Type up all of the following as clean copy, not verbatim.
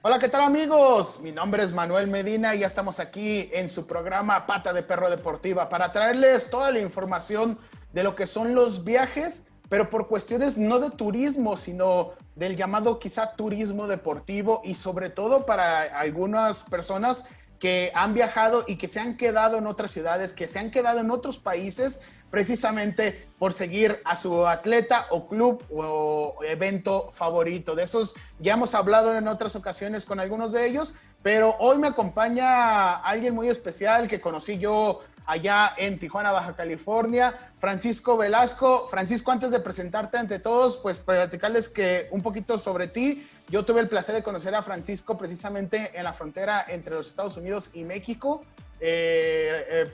Hola, ¿qué tal amigos? Mi nombre es Manuel Medina y ya estamos aquí en su programa Pata de Perro Deportiva para traerles toda la información de lo que son los viajes, pero por cuestiones no de turismo, sino del llamado quizá turismo deportivo y sobre todo para algunas personas que han viajado y que se han quedado en otras ciudades, que se han quedado en otros países precisamente por seguir a su atleta o club o evento favorito. De esos ya hemos hablado en otras ocasiones con algunos de ellos, pero hoy me acompaña alguien muy especial que conocí yo allá en Tijuana, Baja California, Francisco Velasco. Francisco, antes de presentarte ante todos, pues platicarles que un poquito sobre ti. Yo tuve el placer de conocer a Francisco precisamente en la frontera entre los Estados Unidos y México,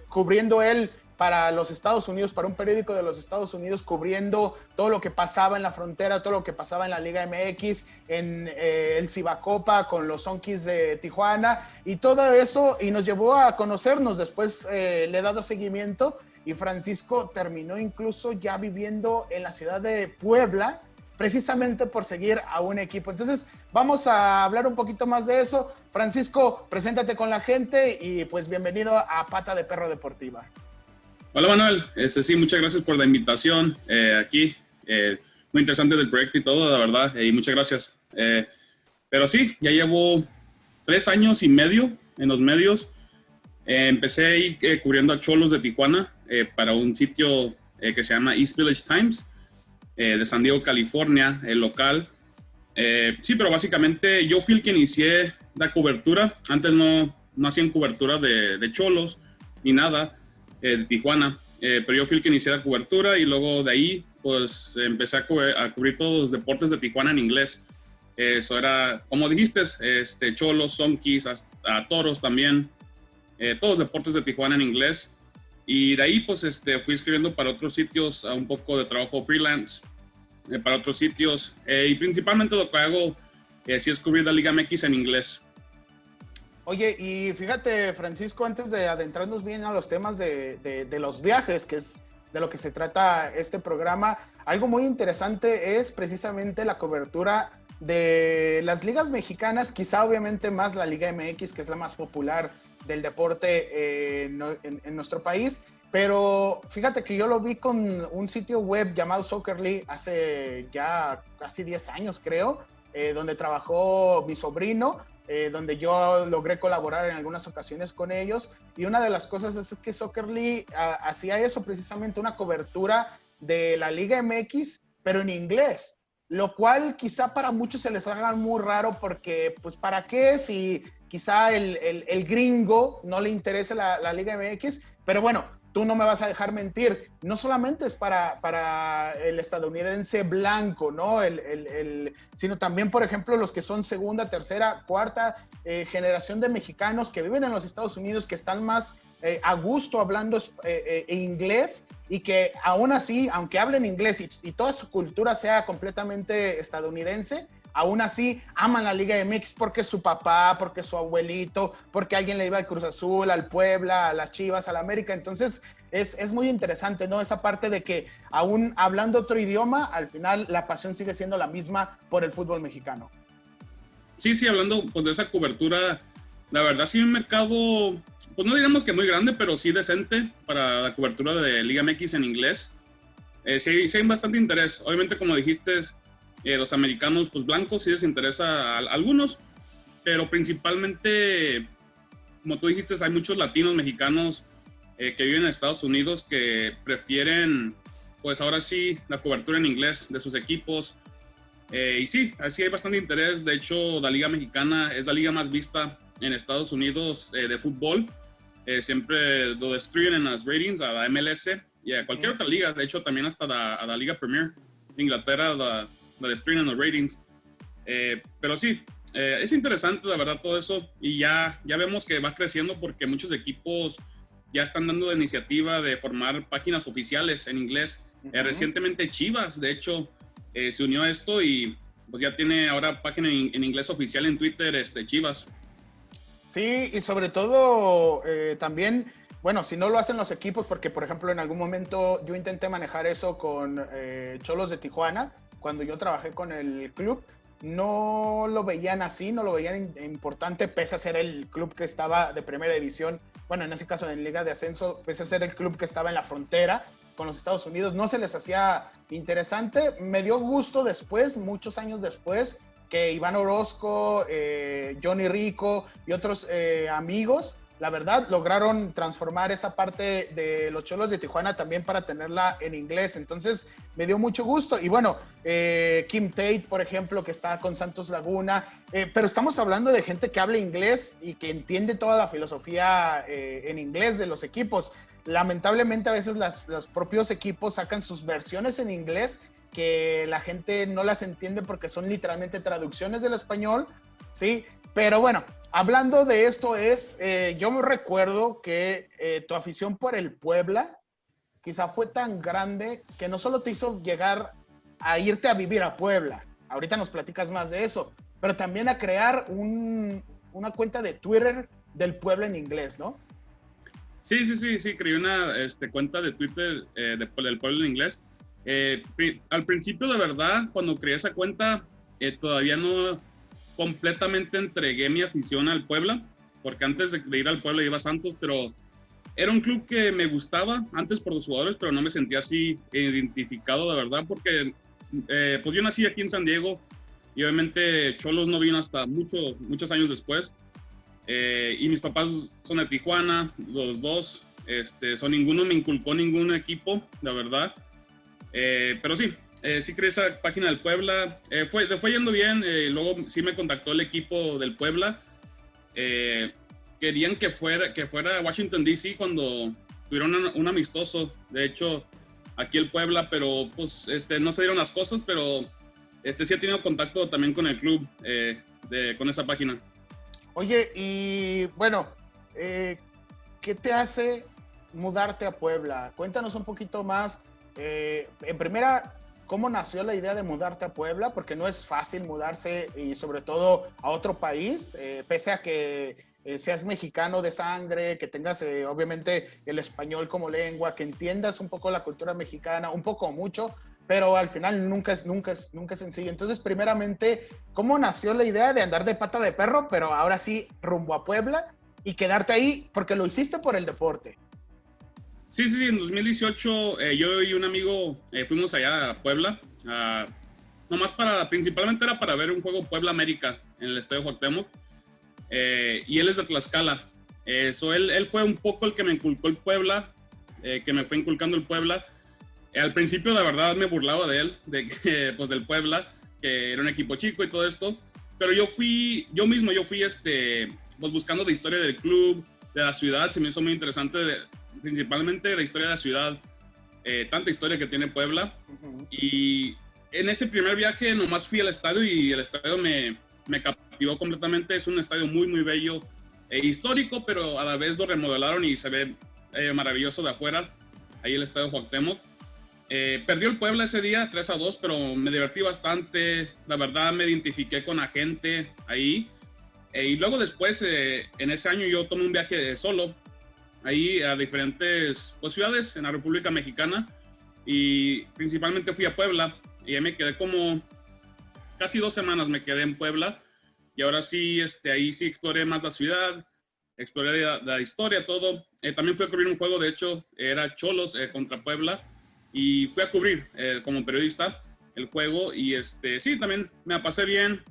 cubriendo él para los Estados Unidos, para un periódico de los Estados Unidos, cubriendo todo lo que pasaba en la frontera, todo lo que pasaba en la Liga MX, en el Cibacopa con los Zonkis de Tijuana y todo eso, y nos llevó a conocernos. Después le he dado seguimiento y Francisco terminó incluso ya viviendo en la ciudad de Puebla, precisamente por seguir a un equipo. Entonces, vamos a hablar un poquito más de eso. Francisco, preséntate con la gente y pues bienvenido a Pata de Perro Deportiva. Hola Manuel, sí, muchas gracias por la invitación aquí. Muy interesante del proyecto y todo, la verdad, y muchas gracias. Pero sí, ya llevo 3 años y medio en los medios. Empecé ahí cubriendo a Cholos de Tijuana para un sitio que se llama East Village Times, de San Diego, California, el local. Sí, pero básicamente yo fui el que inicié la cobertura. Antes no hacían cobertura de Cholos ni nada. De Tijuana, pero yo fui el que inicié la cobertura y luego de ahí pues empecé a cubrir todos los deportes de Tijuana en inglés. Eso era, como dijiste, Cholos, Zonkis, a Toros también, todos los deportes de Tijuana en inglés. Y de ahí pues fui escribiendo para otros sitios, un poco de trabajo freelance para otros sitios, y principalmente lo que hago sí es cubrir la Liga MX en inglés. Oye, y fíjate, Francisco, antes de adentrarnos bien a los temas de los viajes, que es de lo que se trata este programa, algo muy interesante es precisamente la cobertura de las ligas mexicanas, quizá obviamente más la Liga MX, que es la más popular del deporte en nuestro país, pero fíjate que yo lo vi con un sitio web llamado Soccerly hace ya casi 10 años, creo, donde trabajó mi sobrino, donde yo logré colaborar en algunas ocasiones con ellos, y una de las cosas es que Soccerly hacía eso, precisamente una cobertura de la Liga MX, pero en inglés, lo cual quizá para muchos se les haga muy raro porque, pues, ¿para qué si quizá el gringo no le interesa la Liga MX? Pero bueno, tú no me vas a dejar mentir, no solamente es para el estadounidense blanco, ¿no? Sino también, por ejemplo, los que son segunda, tercera, cuarta generación de mexicanos que viven en los Estados Unidos, que están más a gusto hablando inglés, y que aún así, aunque hablen inglés y toda su cultura sea completamente estadounidense, aún así aman la Liga MX porque su papá, porque su abuelito, porque alguien le iba al Cruz Azul, al Puebla, a las Chivas, al América. Entonces es muy interesante, ¿no? Esa parte de que aún hablando otro idioma, al final la pasión sigue siendo la misma por el fútbol mexicano. Sí, hablando pues, de esa cobertura, la verdad sí un mercado, pues no diríamos que muy grande, pero sí decente para la cobertura de Liga MX en inglés. Sí hay bastante interés. Obviamente, como dijiste, los americanos pues blancos sí les interesa a algunos, pero principalmente, como tú dijiste, hay muchos latinos mexicanos que viven en Estados Unidos que prefieren, pues ahora sí, la cobertura en inglés de sus equipos. Y sí, así hay bastante interés. De hecho, la Liga Mexicana es la liga más vista en Estados Unidos de fútbol. Siempre lo destruyen en las ratings a la MLS y a cualquier otra liga. De hecho, también hasta a la Liga Premier de Inglaterra la destruyen en los ratings. Pero sí, es interesante, la verdad, todo eso. Y ya vemos que va creciendo porque muchos equipos ya están dando la iniciativa de formar páginas oficiales en inglés. Recientemente Chivas, de hecho, se unió a esto y pues ya tiene ahora página en inglés oficial en Twitter, Chivas. Sí, y sobre todo también, bueno, si no lo hacen los equipos, porque por ejemplo en algún momento yo intenté manejar eso con Cholos de Tijuana, cuando yo trabajé con el club, no lo veían así, no lo veían importante, pese a ser el club que estaba de primera división, bueno, en ese caso en Liga de Ascenso, pese a ser el club que estaba en la frontera con los Estados Unidos, no se les hacía interesante. Me dio gusto después, muchos años después, que Iván Orozco, Johnny Rico y otros amigos, la verdad, lograron transformar esa parte de los Cholos de Tijuana también para tenerla en inglés. Entonces, me dio mucho gusto. Y bueno, Kim Tate, por ejemplo, que está con Santos Laguna. Pero estamos hablando de gente que habla inglés y que entiende toda la filosofía en inglés de los equipos. Lamentablemente, a veces los propios equipos sacan sus versiones en inglés que la gente no las entiende porque son literalmente traducciones del español, ¿sí? Pero bueno, hablando de esto yo me recuerdo que tu afición por el Puebla quizá fue tan grande que no solo te hizo llegar a irte a vivir a Puebla, ahorita nos platicas más de eso, pero también a crear una cuenta de Twitter del Puebla en inglés, ¿no? Sí, creé una cuenta de Twitter del Puebla en inglés. Al principio, de verdad, cuando creé esa cuenta, todavía no completamente entregué mi afición al Puebla, porque antes de ir al Puebla iba a Santos, pero era un club que me gustaba antes por los jugadores, pero no me sentía así identificado, de verdad, porque pues yo nací aquí en San Diego y obviamente Cholos no vino hasta muchos años después, y mis papás son de Tijuana, los dos, ninguno me inculcó ningún equipo, la verdad. Pero sí, sí creé esa página del Puebla, le fue yendo bien, luego sí me contactó el equipo del Puebla, querían que fuera a Washington DC cuando tuvieron un amistoso, de hecho aquí el Puebla, pero pues no se dieron las cosas, pero sí he tenido contacto también con el club, con esa página. Oye, y bueno, ¿qué te hace mudarte a Puebla? Cuéntanos un poquito más. En primera, ¿cómo nació la idea de mudarte a Puebla? Porque no es fácil mudarse y sobre todo a otro país, pese a que seas mexicano de sangre, que tengas obviamente el español como lengua, que entiendas un poco la cultura mexicana, un poco o mucho, pero al final nunca es sencillo. Entonces, primeramente, ¿cómo nació la idea de andar de pata de perro, pero ahora sí rumbo a Puebla y quedarte ahí porque lo hiciste por el deporte? Sí, en 2018 yo y un amigo fuimos allá a Puebla, nomás principalmente era para ver un juego Puebla América en el Estadio Cuauhtémoc, y él es de Tlaxcala, él fue un poco el que me inculcó el Puebla, que me fue inculcando el Puebla. Al principio, la verdad, me burlaba de él, pues del Puebla, que era un equipo chico y todo esto, pero yo fui pues buscando de historia del club, de la ciudad, se me hizo muy interesante, principalmente de la historia de la ciudad, tanta historia que tiene Puebla. Uh-huh. Y en ese primer viaje nomás fui al estadio y el estadio me captivó completamente. Es un estadio muy, muy bello, histórico, pero a la vez lo remodelaron y se ve maravilloso de afuera, ahí el estadio Cuauhtémoc. Perdió el Puebla ese día 3-2, pero me divertí bastante, la verdad me identifiqué con la gente ahí. Y luego después, en ese año yo tomé un viaje solo, ahí a diferentes ciudades en la República Mexicana, y principalmente fui a Puebla, y ahí me quedé como casi 2 semanas me quedé en Puebla, y ahora sí, ahí sí exploré más la ciudad, exploré la historia, todo. También fui a cubrir un juego, de hecho, era Cholos contra Puebla, y fui a cubrir como periodista el juego, y sí, también me la pasé bien,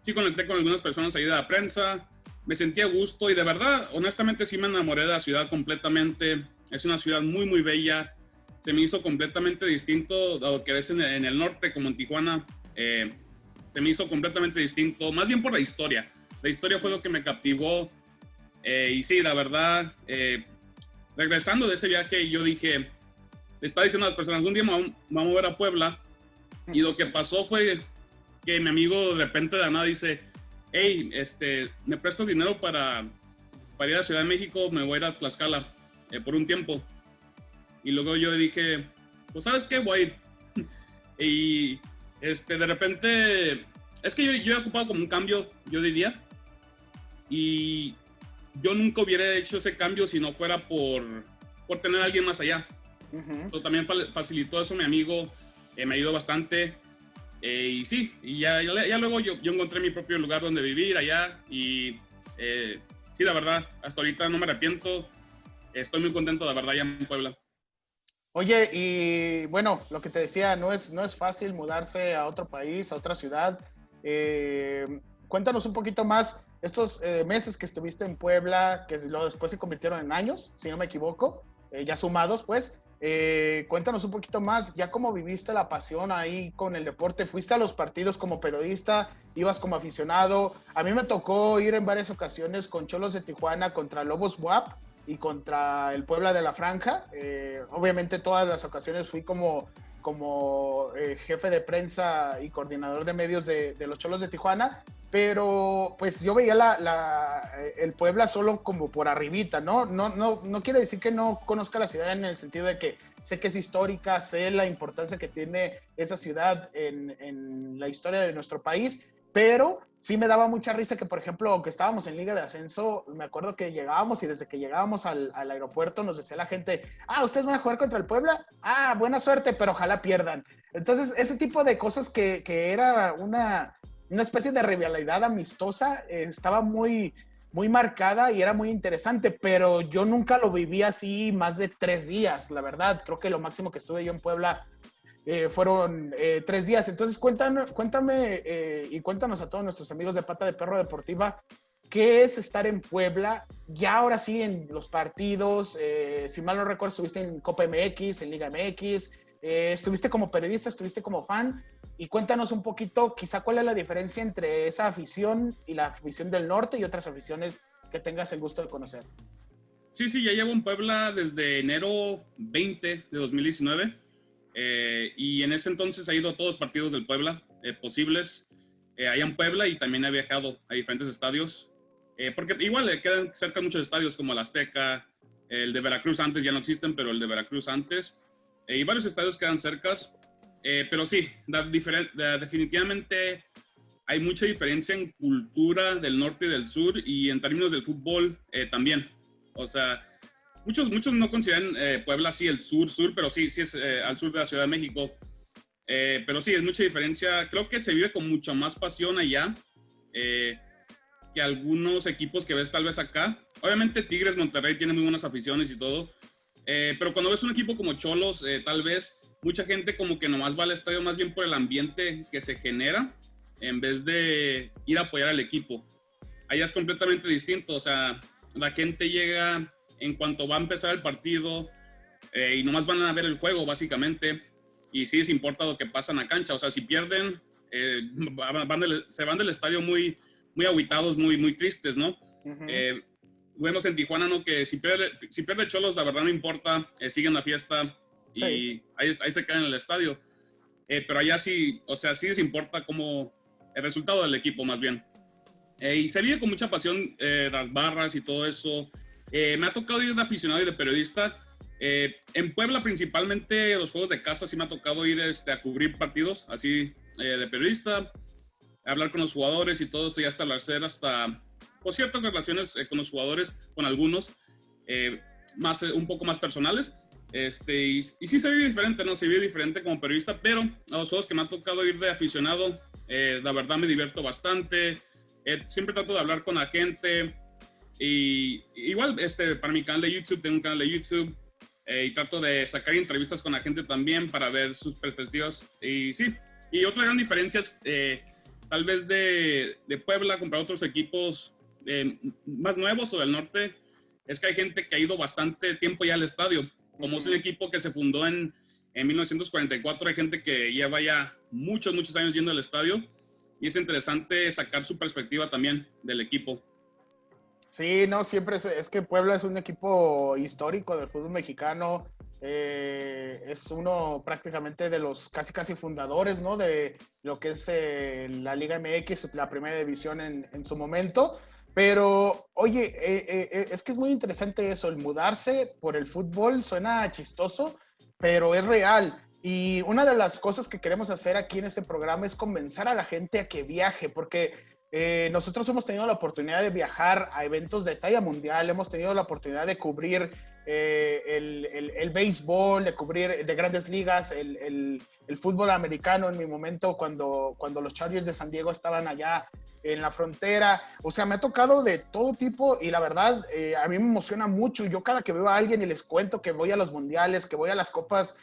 sí conecté con algunas personas ahí de la prensa, me sentí a gusto y de verdad, honestamente sí me enamoré de la ciudad completamente. Es una ciudad muy, muy bella. Se me hizo completamente distinto a lo que ves en el norte, como en Tijuana. Se me hizo completamente distinto, más bien por la historia. La historia fue lo que me captivó. Y sí, la verdad, regresando de ese viaje, yo dije, le estaba diciendo a las personas, un día me voy a mover a Puebla. Y lo que pasó fue que mi amigo de repente de la nada dice, hey, ¿me prestas dinero para ir a la Ciudad de México? Me voy a ir a Tlaxcala por un tiempo. Y luego yo dije, pues, ¿sabes qué? Voy a ir. Y de repente, es que yo he ocupado como un cambio, yo diría. Y yo nunca hubiera hecho ese cambio si no fuera por tener a alguien más allá. Uh-huh. También facilitó eso mi amigo, me ayudó bastante. Y sí, y ya luego yo encontré mi propio lugar donde vivir allá y sí, la verdad, hasta ahorita no me arrepiento. Estoy muy contento, la verdad, ya en Puebla. Oye, y bueno, lo que te decía, no es fácil mudarse a otro país, a otra ciudad. Cuéntanos un poquito más, estos meses que estuviste en Puebla, que luego después se convirtieron en años, si no me equivoco, ya sumados, pues. Cuéntanos un poquito más, ya cómo viviste la pasión ahí con el deporte. ¿Fuiste a los partidos como periodista? ¿Ibas como aficionado? A mí me tocó ir en varias ocasiones con Cholos de Tijuana contra Lobos WAP y contra el Puebla de la Franja. Obviamente todas las ocasiones fui como jefe de prensa y coordinador de medios de los Cholos de Tijuana, pero pues yo veía el Puebla solo como por arribita, ¿no? No quiere decir que no conozca la ciudad en el sentido de que sé que es histórica, sé la importancia que tiene esa ciudad en la historia de nuestro país, pero sí me daba mucha risa que, por ejemplo, aunque estábamos en Liga de Ascenso, me acuerdo que llegábamos y desde que llegábamos al aeropuerto nos decía la gente, ¿ustedes van a jugar contra el Puebla? Buena suerte, pero ojalá pierdan. Entonces, ese tipo de cosas que era una especie de rivalidad amistosa, estaba muy, muy marcada y era muy interesante, pero yo nunca lo viví así más de 3 días, la verdad. Creo que lo máximo que estuve yo en Puebla fueron 3 días. Entonces, cuéntame y cuéntanos a todos nuestros amigos de Pata de Perro Deportiva, ¿qué es estar en Puebla? Ya ahora sí en los partidos, si mal no recuerdo, estuviste en Copa MX, en Liga MX, estuviste como periodista, estuviste como fan, y cuéntanos un poquito, quizá cuál es la diferencia entre esa afición y la afición del norte y otras aficiones que tengas el gusto de conocer. Sí, ya llevo en Puebla desde enero 20 de 2019. Y en ese entonces he ido a todos los partidos del Puebla posibles allá en Puebla, y también he viajado a diferentes estadios, porque igual quedan cerca muchos estadios como el Azteca, el de Veracruz antes ya no existen, pero el de Veracruz antes, y varios estadios quedan cercas, pero sí, definitivamente hay mucha diferencia en cultura del norte y del sur, y en términos del fútbol también. O sea, muchos no consideran Puebla así el sur, pero sí es al sur de la Ciudad de México. Pero sí, es mucha diferencia. Creo que se vive con mucha más pasión allá que algunos equipos que ves tal vez acá. Obviamente Tigres, Monterrey tienen muy buenas aficiones y todo. Pero cuando ves un equipo como Cholos, tal vez mucha gente como que nomás va al estadio más bien por el ambiente que se genera, en vez de ir a apoyar al equipo. Allá es completamente distinto. O sea, la gente llega en cuanto va a empezar el partido y nomás van a ver el juego básicamente, y sí les importa lo que pasa en la cancha. O sea, si pierden, se van del estadio muy, muy agüitados, muy, muy tristes, ¿no? Uh-huh. Vemos en Tijuana, ¿no? Que si pierde Cholos, la verdad no importa, siguen la fiesta y sí, ahí se quedan en el estadio. Pero allá sí, o sea, sí les importa como el resultado del equipo más bien. Y se vive con mucha pasión las barras y todo eso. Me ha tocado ir de aficionado y de periodista. En Puebla principalmente los juegos de casa sí me ha tocado ir a cubrir partidos así de periodista, hablar con los jugadores y todo eso, y hasta establecer pues, ciertas relaciones con los jugadores, con algunos un poco más personales. Y sí se vive diferente, ¿no? Se vive diferente como periodista, pero a los juegos que me ha tocado ir de aficionado, la verdad me divierto bastante. Siempre trato de hablar con la gente. Y igual, para mi canal de YouTube, tengo un canal de YouTube y trato de sacar entrevistas con la gente también para ver sus perspectivas. Y sí, y otra gran diferencia es tal vez de Puebla comprar otros equipos más nuevos o del norte, es que hay gente que ha ido bastante tiempo ya al estadio. Como es un equipo que se fundó en 1944, hay gente que lleva ya muchos años yendo al estadio, y es interesante sacar su perspectiva también del equipo. Sí, no, siempre es que Puebla es un equipo histórico del fútbol mexicano, es uno prácticamente de los casi fundadores, ¿no? De lo que es la Liga MX, la primera división en su momento. Pero, oye, es que es muy interesante eso, el mudarse por el fútbol suena chistoso, pero es real. Y una de las cosas que queremos hacer aquí en este programa es convencer a la gente a que viaje, porque nosotros hemos tenido la oportunidad de viajar a eventos de talla mundial, hemos tenido la oportunidad de cubrir el béisbol, de cubrir de grandes ligas, el fútbol americano en mi momento cuando los Chargers de San Diego estaban allá en la frontera. O sea, me ha tocado de todo tipo y la verdad a mí me emociona mucho. Yo cada que veo a alguien y les cuento que voy a los mundiales, que voy a las Copas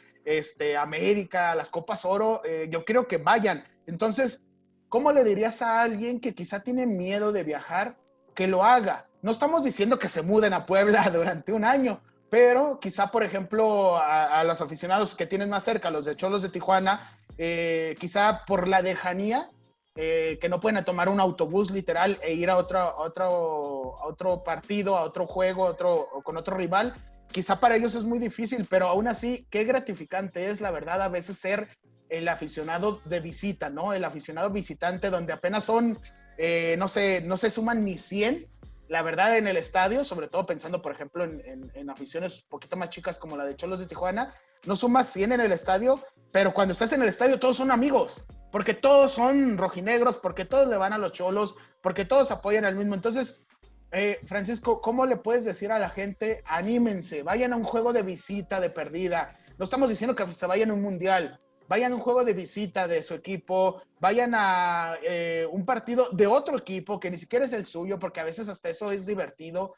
América, a las Copas Oro, yo quiero que vayan. Entonces, ¿cómo le dirías a alguien que quizá tiene miedo de viajar que lo haga? No estamos diciendo que se muden a Puebla durante un año, pero quizá, por ejemplo, a los aficionados que tienen más cerca, los de Cholos de Tijuana, quizá por la lejanía, que no pueden tomar un autobús literal e ir a otro partido, a otro juego, o con otro rival, quizá para ellos es muy difícil, pero aún así, qué gratificante es, la verdad, a veces ser el aficionado de visita, ¿no? El aficionado visitante donde apenas son, no se suman ni 100, la verdad, en el estadio, sobre todo pensando, por ejemplo, en aficiones un poquito más chicas como la de Cholos de Tijuana, no sumas 100 en el estadio, pero cuando estás en el estadio todos son amigos, porque todos son rojinegros, porque todos le van a los Cholos, porque todos apoyan al mismo. Entonces, Francisco, ¿cómo le puedes decir a la gente, anímense, vayan a un juego de visita, de perdida? No estamos diciendo que se vayan a un mundial, vayan a un juego de visita de su equipo, vayan a un partido de otro equipo que ni siquiera es el suyo, porque a veces hasta eso es divertido,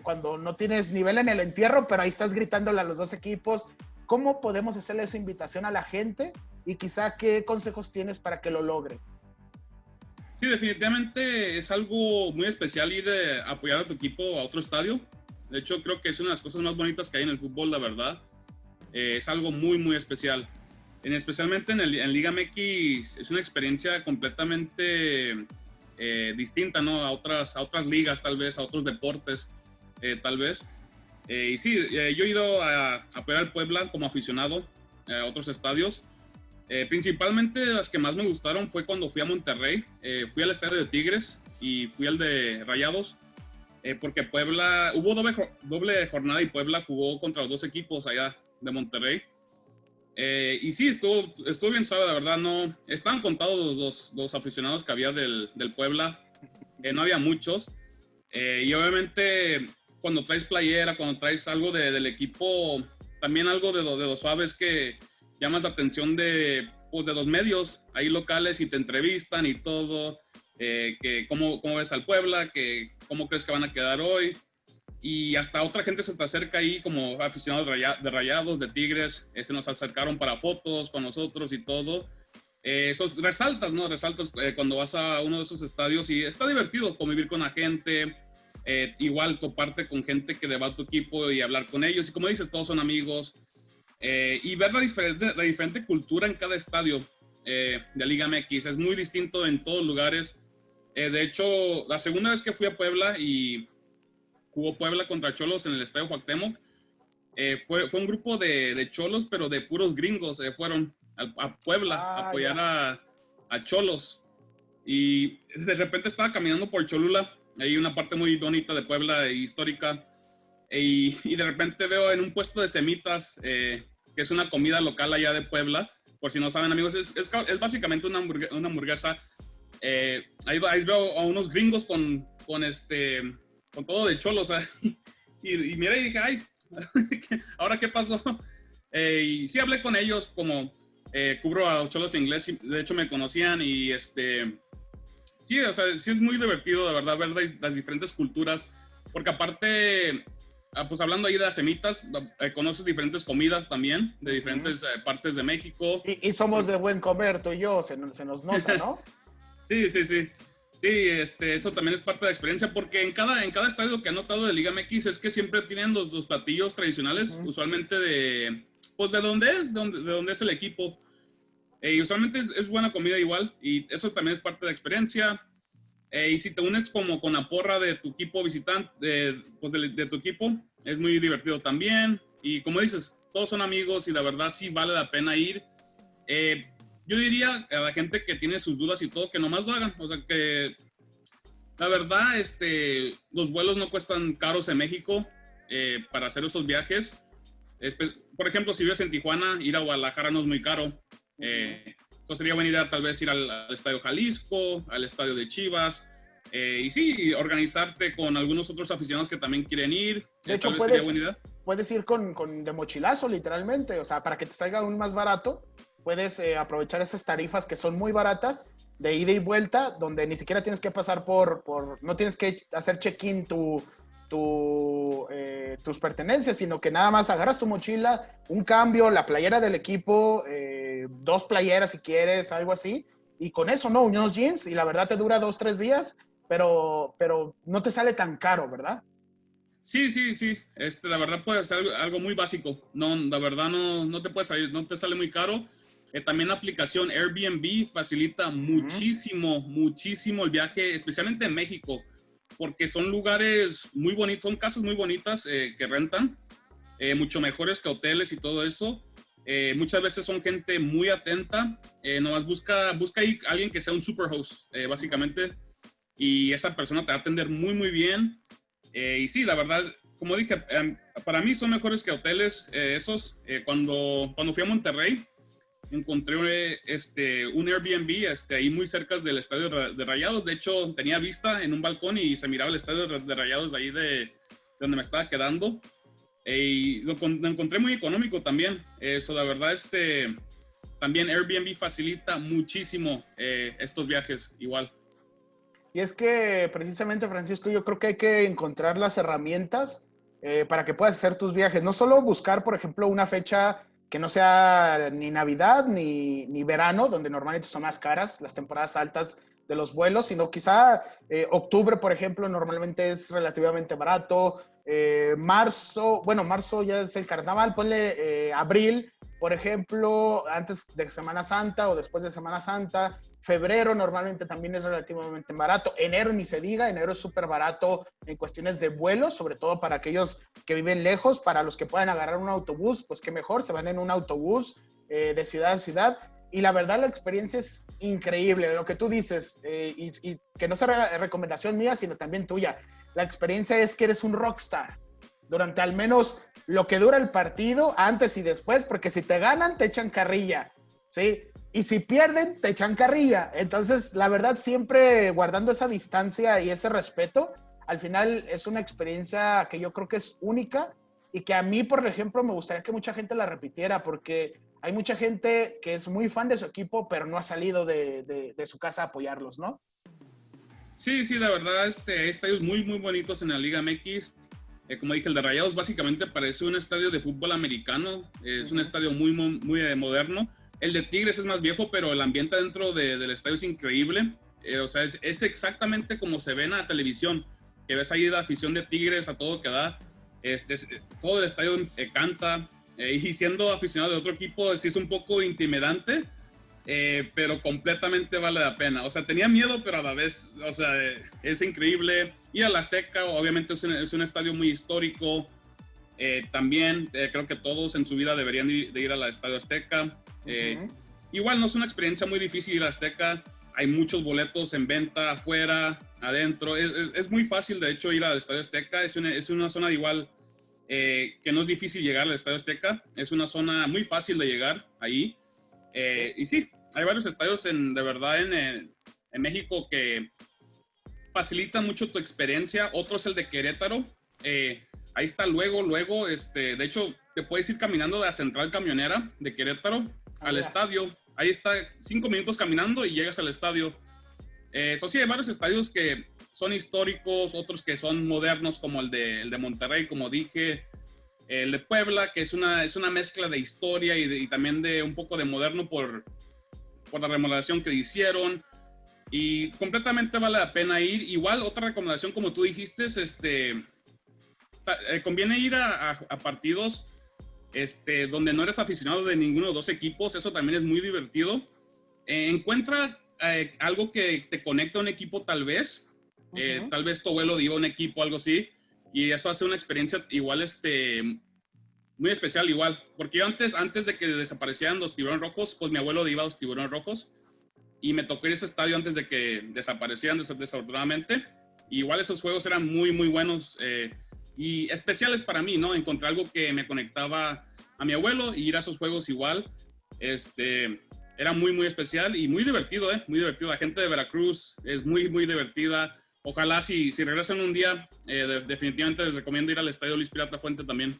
cuando no tienes nivel en el entierro, pero ahí estás gritándole a los dos equipos. ¿Cómo podemos hacerle esa invitación a la gente? Y quizá, ¿qué consejos tienes para que lo logre? Sí, definitivamente es algo muy especial ir a apoyar a tu equipo a otro estadio. De hecho, creo que es una de las cosas más bonitas que hay en el fútbol, la verdad. Es algo muy, muy especial. Especialmente en Liga MX es una experiencia completamente distinta, ¿no? A otras ligas, tal vez, a otros deportes, tal vez. Y sí, yo he ido a apoyar al Puebla como aficionado a otros estadios. Principalmente las que más me gustaron fue cuando fui a Monterrey. Fui al estadio de Tigres y fui al de Rayados, porque Puebla, hubo doble jornada y Puebla jugó contra los dos equipos allá de Monterrey. Y sí, estuvo bien suave, la verdad. No, estaban contados los aficionados que había del Puebla. No había muchos. Y obviamente cuando traes playera, cuando traes algo del equipo, también algo de lo suave es que llamas la atención de los medios ahí locales y te entrevistan y todo, que cómo ves al Puebla, que cómo crees que van a quedar hoy, y hasta otra gente se te acerca ahí como aficionados de Rayados, de Tigres, se nos acercaron para fotos con nosotros y todo. Resaltas, ¿no? Resaltas cuando vas a uno de esos estadios y está divertido convivir con la gente, igual toparte con gente que le va a tu equipo y hablar con ellos, y como dices, todos son amigos. Y ver la diferente cultura en cada estadio de Liga MX. Es muy distinto en todos lugares. De hecho, la segunda vez que fui a Puebla y jugó Puebla contra Cholos en el Estadio Cuauhtémoc, fue un grupo de Cholos, pero de puros gringos. Fueron a Puebla a apoyar a Cholos. Y de repente estaba caminando por Cholula, hay una parte muy bonita de Puebla, histórica. Y de repente veo en un puesto de semitas, que es una comida local allá de Puebla, por si no saben, amigos, es básicamente una hamburguesa. Ahí veo a unos gringos con todo de Cholos, o sea, y miré y dije, ay, ¿ahora qué pasó? Y sí hablé con ellos, como cubro a Cholos en inglés, de hecho me conocían, y sí, o sea, sí es muy divertido, de verdad, ver las diferentes culturas, porque aparte, pues hablando ahí de las semitas, conoces diferentes comidas también, de diferentes partes de México. Y somos de buen comer, tú y yo, se nos nota, ¿no? Sí. Sí, eso también es parte de la experiencia, porque en cada estadio que he notado de Liga MX es que siempre tienen los platillos tradicionales, usualmente de donde es el equipo. Y usualmente es buena comida igual, y eso también es parte de la experiencia. Y si te unes como con la porra de tu equipo visitante, pues de tu equipo, es muy divertido también. Y como dices, todos son amigos y la verdad sí vale la pena ir. Yo diría a la gente que tiene sus dudas y todo, que nomás lo hagan. O sea que la verdad, los vuelos no cuestan caros en México para hacer esos viajes. Por ejemplo, si vives en Tijuana, ir a Guadalajara no es muy caro. Entonces sería buena idea tal vez ir al Estadio Jalisco, al Estadio de Chivas, y sí, organizarte con algunos otros aficionados que también quieren ir. De hecho, tal vez sería buena idea. Puedes ir con de mochilazo, literalmente. O sea, para que te salga aún más barato, puedes aprovechar esas tarifas que son muy baratas de ida y vuelta, donde ni siquiera tienes que pasar no tienes que hacer check-in tus pertenencias, sino que nada más agarras tu mochila, un cambio, la playera del equipo, 2 playeras si quieres, algo así, y con eso, ¿no? Unos jeans, y la verdad te dura 2, 3 días, pero no te sale tan caro, ¿verdad? Sí. La verdad puede ser algo muy básico. No, la verdad no te puede salir, no te sale muy caro. También la aplicación Airbnb facilita muchísimo el viaje, especialmente en México, porque son lugares muy bonitos, son casas muy bonitas que rentan, mucho mejores que hoteles y todo eso. Muchas veces son gente muy atenta, nomás busca ahí alguien que sea un superhost, básicamente, y esa persona te va a atender muy bien. Y sí, la verdad, como dije, para mí son mejores que hoteles esos. Cuando fui a Monterrey, encontré un Airbnb ahí muy cerca del estadio de Rayados. De hecho, tenía vista en un balcón y se miraba el estadio de Rayados de ahí de donde me estaba quedando. Y lo encontré muy económico también. Eso, la verdad, también Airbnb facilita muchísimo estos viajes, igual. Y es que precisamente, Francisco, yo creo que hay que encontrar las herramientas para que puedas hacer tus viajes. No solo buscar, por ejemplo, una fecha que no sea ni Navidad ni verano, donde normalmente son más caras las temporadas altas de los vuelos, sino quizá octubre, por ejemplo, normalmente es relativamente barato. Marzo ya es el carnaval, ponle abril, por ejemplo, antes de Semana Santa o después de Semana Santa. Febrero normalmente también es relativamente barato. Enero ni se diga, enero es súper barato en cuestiones de vuelos, sobre todo para aquellos que viven lejos, para los que puedan agarrar un autobús, pues qué mejor, se van en un autobús de ciudad a ciudad. Y la verdad la experiencia es increíble, lo que tú dices, y que no sea recomendación mía, sino también tuya. La experiencia es que eres un rockstar durante al menos lo que dura el partido, antes y después, porque si te ganan, te echan carrilla, ¿sí? Y si pierden, te echan carrilla. Entonces, la verdad, siempre guardando esa distancia y ese respeto, al final es una experiencia que yo creo que es única y que a mí, por ejemplo, me gustaría que mucha gente la repitiera, porque hay mucha gente que es muy fan de su equipo, pero no ha salido de su casa a apoyarlos, ¿no? Sí, la verdad, hay estadios muy bonitos en la Liga MX. Como dije, el de Rayados básicamente parece un estadio de fútbol americano. Es un estadio muy moderno. El de Tigres es más viejo, pero el ambiente dentro del estadio es increíble. O sea, es exactamente como se ve en la televisión, que ves ahí la afición de Tigres a todo que da. Todo el estadio canta. Y siendo aficionado de otro equipo, sí es un poco intimidante, pero completamente vale la pena. O sea, tenía miedo, pero a la vez, o sea, es increíble. Ir al Azteca, obviamente, es un estadio muy histórico. También creo que todos en su vida deberían de ir al Estadio Azteca. Igual no es una experiencia muy difícil ir a Azteca. Hay muchos boletos en venta afuera, adentro. Es muy fácil, de hecho, ir al Estadio Azteca. Es una zona igual que no es difícil llegar al Estadio Azteca. Es una zona muy fácil de llegar ahí. Y sí, hay varios estadios de verdad en México que facilitan mucho tu experiencia. Otro es el de Querétaro. Ahí está luego, de hecho, te puedes ir caminando de la central camionera de Querétaro al estadio. Ahí está 5 minutos caminando y llegas al estadio. Eso sí, hay varios estadios que son históricos, otros que son modernos, como el de Monterrey, como dije. El de Puebla, que es una mezcla de historia y también de un poco de moderno por la remodelación que hicieron. Y completamente vale la pena ir. Igual, otra recomendación, como tú dijiste, conviene ir a partidos donde no eres aficionado de ninguno de los dos equipos. Eso también es muy divertido. Encuentra algo que te conecta a un equipo tal vez. Tal vez tu abuelo iba a un equipo, algo así. Y eso hace una experiencia igual, muy especial igual. Porque yo antes de que desaparecieran los Tiburones Rojos, pues mi abuelo iba a los Tiburones Rojos. Y me tocó ir a ese estadio antes de que desaparecieran desafortunadamente. Y igual esos juegos eran muy buenos y especiales para mí, ¿no? Encontrar algo que me conectaba a mi abuelo y ir a esos juegos igual. era muy, muy especial y muy divertido, muy divertido. La gente de Veracruz es muy, muy divertida. Ojalá si regresan un día, definitivamente les recomiendo ir al Estadio Luis Pirata Fuente también.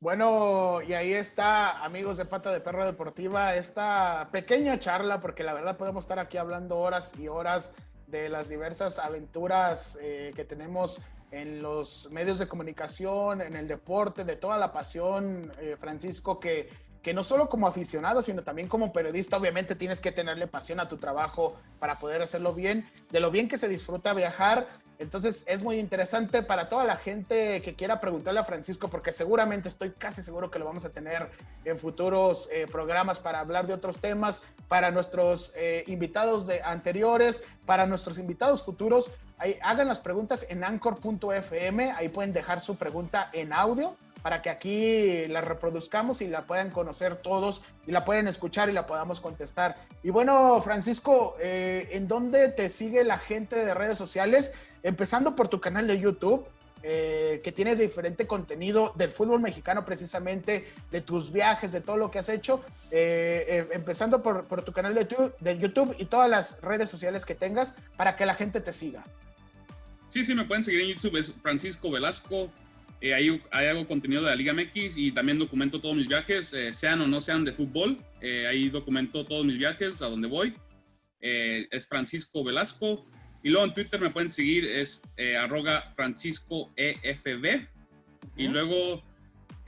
Bueno, y ahí está, amigos de Pata de Perro Deportiva, esta pequeña charla, porque la verdad podemos estar aquí hablando horas y horas de las diversas aventuras que tenemos en los medios de comunicación, en el deporte, de toda la pasión, Francisco, que no solo como aficionado, sino también como periodista, obviamente tienes que tenerle pasión a tu trabajo para poder hacerlo bien, de lo bien que se disfruta viajar. Entonces es muy interesante para toda la gente que quiera preguntarle a Francisco, porque seguramente estoy casi seguro que lo vamos a tener en futuros programas para hablar de otros temas, para nuestros invitados anteriores, para nuestros invitados futuros. Ahí, hagan las preguntas en anchor.fm, ahí pueden dejar su pregunta en audio para que aquí la reproduzcamos y la puedan conocer todos y la pueden escuchar y la podamos contestar. Y bueno, Francisco, ¿en dónde te sigue la gente de redes sociales? Empezando por tu canal de YouTube, que tiene diferente contenido del fútbol mexicano precisamente, de tus viajes, de todo lo que has hecho, empezando por tu canal de YouTube y todas las redes sociales que tengas para que la gente te siga. Sí, me pueden seguir en YouTube, es Francisco Velasco. Ahí hago contenido de la Liga MX y también documento todos mis viajes, sean o no sean de fútbol. Ahí documento todos mis viajes, a donde voy. Es Francisco Velasco. Y luego en Twitter me pueden seguir, es @FranciscoEFB. Y luego,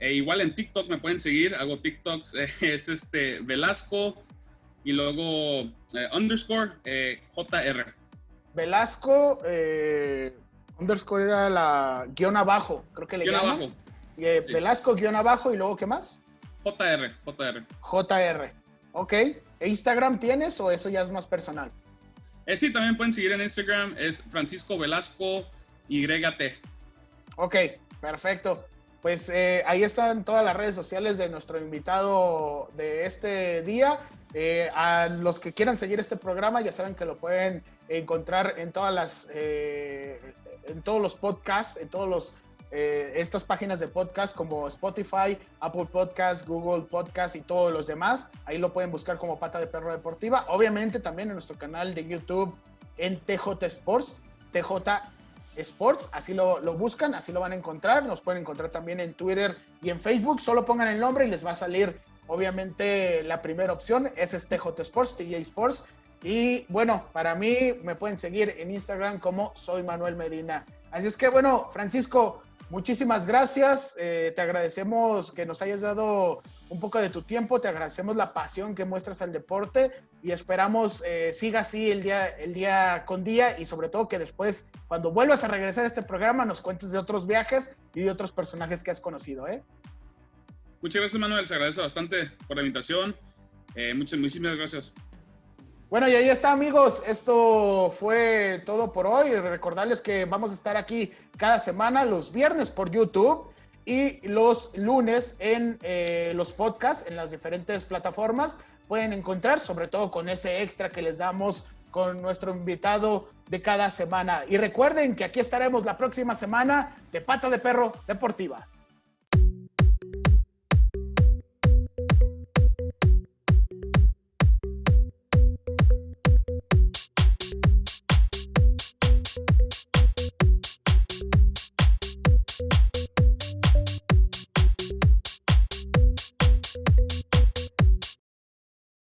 igual en TikTok me pueden seguir, hago TikToks, es Velasco. Y luego underscore JR. Velasco, underscore era la guión abajo, creo que le guión llaman. Abajo. Sí. Velasco, guión abajo, y luego, ¿qué más? JR. Ok. ¿Instagram tienes o eso ya es más personal? Sí, también pueden seguir en Instagram, es Francisco Velasco YT. Ok, perfecto. Pues ahí están todas las redes sociales de nuestro invitado de este día. A los que quieran seguir este programa, ya saben que lo pueden encontrar en todas en todos los podcasts, en todos estas páginas de podcast como Spotify, Apple Podcast, Google Podcast y todos los demás. Ahí lo pueden buscar como Pata de Perro Deportiva. Obviamente también en nuestro canal de YouTube en TJ Sports, así lo buscan, así lo van a encontrar. Nos pueden encontrar también en Twitter y en Facebook. Solo pongan el nombre y les va a salir, obviamente, la primera opción. Ese es TJ Sports, TJ Sports. Y bueno, para mí me pueden seguir en Instagram como Soy Manuel Medina. Así es que bueno, Francisco, muchísimas gracias. Te agradecemos que nos hayas dado un poco de tu tiempo. Te agradecemos la pasión que muestras al deporte y esperamos siga así el día con día, y sobre todo que después, cuando vuelvas a regresar a este programa, nos cuentes de otros viajes y de otros personajes que has conocido. Muchas gracias, Manuel. Se agradece bastante por la invitación. Muchísimas gracias. Bueno, y ahí está, amigos. Esto fue todo por hoy. Recordarles que vamos a estar aquí cada semana, los viernes por YouTube y los lunes en los podcasts, en las diferentes plataformas. Pueden encontrar, sobre todo con ese extra que les damos con nuestro invitado de cada semana. Y recuerden que aquí estaremos la próxima semana de Pata de Perro Deportiva.